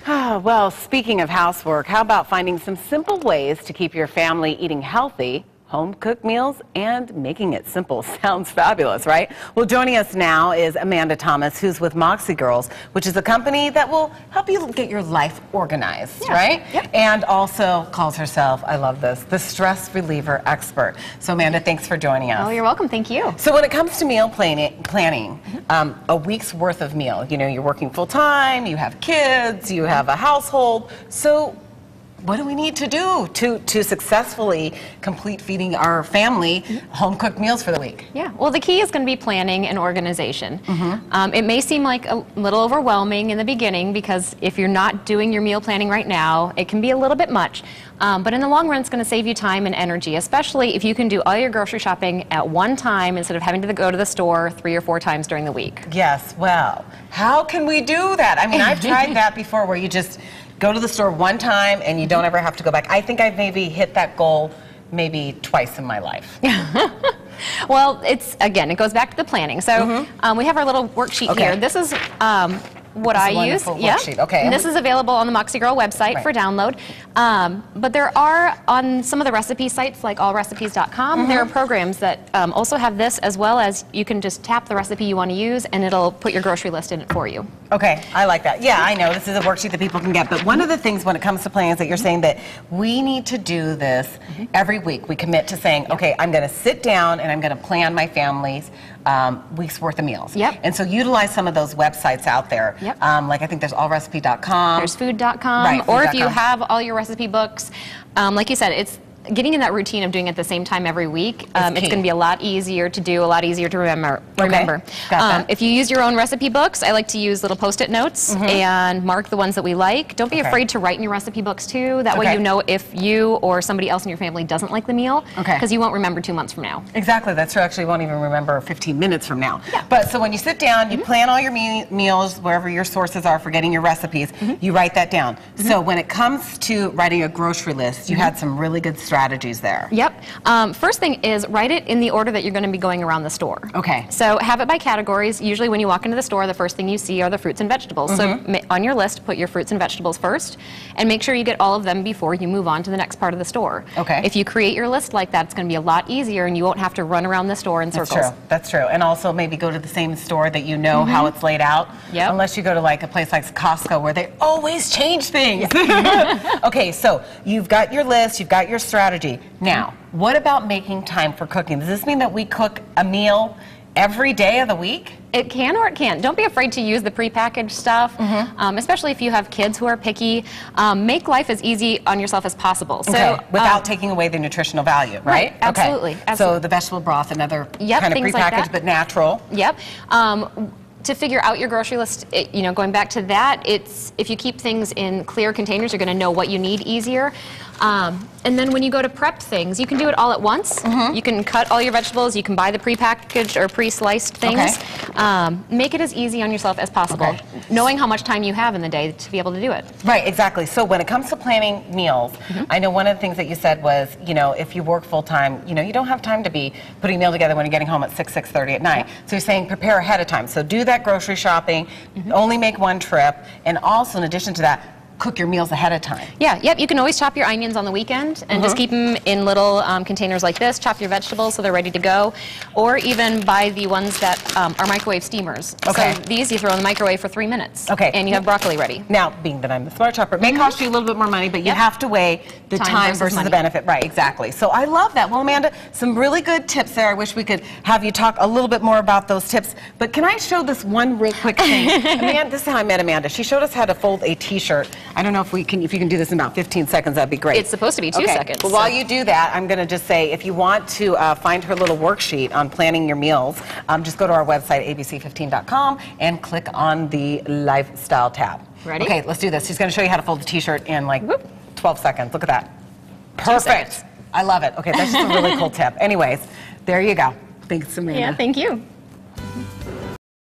Ah, well, speaking of housework, how about finding some simple ways to keep your family eating healthy, home-cooked meals, and making it simple? Sounds fabulous, right? Well, joining us now is Amanda Thomas, who's with Moxie Girls, which is a company that will help you get your life organized, right? Yep. And also calls herself, I love this, the stress reliever expert. So, Amanda, thanks for joining us. Oh, you're welcome. Thank you. So when it comes to meal planning, a week's worth of meal, you know, you're working full-time, you have kids, you have a household, so what do we need to do to successfully complete feeding our family home-cooked meals for the week? Yeah, well, the key is going to be planning and organization. It may seem like a little overwhelming in the beginning because if you're not doing your meal planning right now, it can be a little bit much. But in the long run, it's going to save you time and energy, especially if you can do all your grocery shopping at one time instead of having to go to the store 3 or 4 times during the week. Yes, well, how can we do that? I mean, I've tried that before where you just go to the store one time and you don't ever have to go back. I think I've maybe hit that goal maybe twice in my life. Well, it goes back to the planning. So we have our little worksheet here. This is what I use. Yeah. Okay. And this is available on the Moxie Girl website for download. But there are on some of the recipe sites like allrecipes.com, there are programs that also have this, as well as you can just tap the recipe you want to use and it'll put your grocery list in it for you. Okay, I like that. Yeah, I know this is a worksheet that people can get, but one of the things when it comes to planning is that you're saying that we need to do this every week. We commit to saying, okay, I'm going to sit down and I'm going to plan my family's week's worth of meals. And so utilize some of those websites out there. Like I think there's allrecipe.com. There's food.com. Or if you have all your recipe books, like you said, it's getting in that routine of doing it at the same time every week. It's going to be a lot easier to do, a lot easier to remember. If you use your own recipe books, I like to use little post-it notes and mark the ones that we like. Don't be afraid to write in your recipe books too. That way you know if you or somebody else in your family doesn't like the meal, because you won't remember 2 months from now. Exactly, that's true. Actually, you won't even remember 15 minutes from now. But so when you sit down, you plan all your meals, wherever your sources are for getting your recipes, you write that down. So when it comes to writing a grocery list, you had some really good strategies there. First thing is write it in the order that you're going to be going around the store. So have it by categories. Usually when you walk into the store, the first thing you see are the fruits and vegetables. So on your list, put your fruits and vegetables first, and make sure you get all of them before you move on to the next part of the store. If you create your list like that, it's going to be a lot easier, and you won't have to run around the store in circles. That's true. And also maybe go to the same store that you know how it's laid out. Unless you go to like a place like Costco where they always change things. Okay, so you've got your list, you've got your strategy. Now, what about making time for cooking? Does this mean that we cook a meal every day of the week? It can or it can't. Don't be afraid to use the prepackaged stuff, especially if you have kids who are picky. Make life as easy on yourself as possible. So without taking away the nutritional value, right? Absolutely. So the vegetable broth, another kind of prepackaged but natural. To figure out your grocery list, going back to that, it's if you keep things in clear containers, you're going to know what you need easier. And then when you go to prep things, you can do it all at once. You can cut all your vegetables, you can buy the prepackaged or pre-sliced things. Make it as easy on yourself as possible, knowing how much time you have in the day to be able to do it. Right, exactly. So when it comes to planning meals, I know one of the things that you said was, if you work full-time, you don't have time to be putting a meal together when you're getting home at 6:30 at night. So you're saying prepare ahead of time. So do that grocery shopping, only make one trip, and also in addition to that, cook your meals ahead of time. You can always chop your onions on the weekend and just keep them in little containers like this. Chop your vegetables so they're ready to go, or even buy the ones that are microwave steamers. So these you throw in the microwave for 3 minutes, and you have broccoli ready. Now, being that I'm the smart shopper, it may cost you a little bit more money, but you have to weigh the time versus the benefit. Right, exactly. So I love that. Well, Amanda, some really good tips there. I wish we could have you talk a little bit more about those tips. But can I show this one real quick thing? Amanda, this is how I met Amanda. She showed us how to fold a T-shirt. I don't know if you can do this in about 15 seconds, that'd be great. It's supposed to be 2 seconds. Well, while you do that, I'm going to just say, if you want to find her little worksheet on planning your meals, just go to our website, abc15.com, and click on the Lifestyle tab. Ready? Okay, let's do this. She's going to show you how to fold a T-shirt in like 12 seconds. Look at that. Perfect. I love it. Okay, that's just a really cool tip. Anyways, there you go. Thanks, Amanda. Thank you.